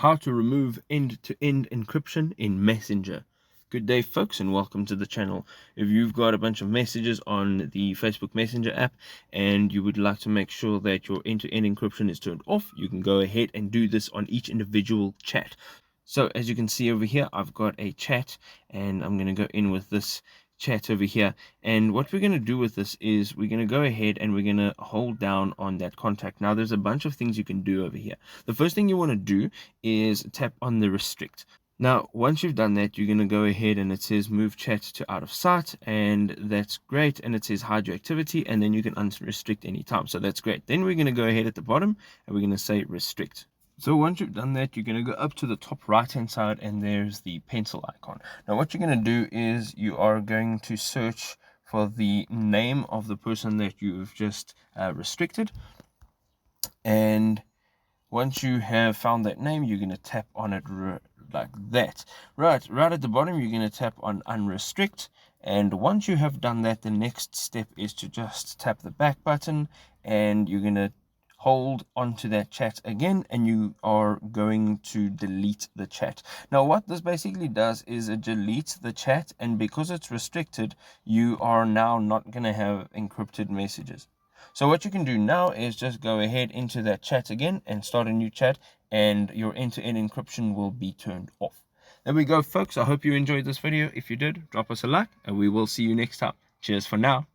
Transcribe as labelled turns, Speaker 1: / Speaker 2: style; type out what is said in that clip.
Speaker 1: how to remove end-to-end encryption in Messenger. Good day, folks, and welcome to the channel. If you've got a bunch of messages on the Facebook Messenger app and you would like to make sure that your end-to-end encryption is turned off, you can go ahead and do this on each individual chat. So as you can see over here, I've got a chat and I'm going to go in with this chat over here, and what we're going to do with this is we're going to go ahead and we're going to hold down on that contact. Now there's a bunch of things you can do over here. The first thing you want to do is tap on the restrict. Now once you've done that, you're going to go ahead and it says move chat to out of sight, and that's great, and it says hide your activity, and then you can unrestrict anytime, so that's great. Then we're going to go ahead at the bottom and we're going to say restrict. So once you've done that, you're going to go up to the top right hand side and there's the pencil icon. Now what you're going to do is you are going to search for the name of the person that you've just restricted, and once you have found that name, you're going to tap on it like that. Right at the bottom, you're going to tap on unrestrict, and once you have done that, the next step is to just tap the back button and you're going to hold onto that chat again, and you are going to delete the chat. Now what this basically does is it deletes the chat, and because it's restricted, you are now not going to have encrypted messages. So what you can do now is just go ahead into that chat again and start a new chat, and your end-to-end encryption will be turned off. There we go, folks. I hope you enjoyed this video. If you did, drop us a like and we will see you next time. Cheers for now.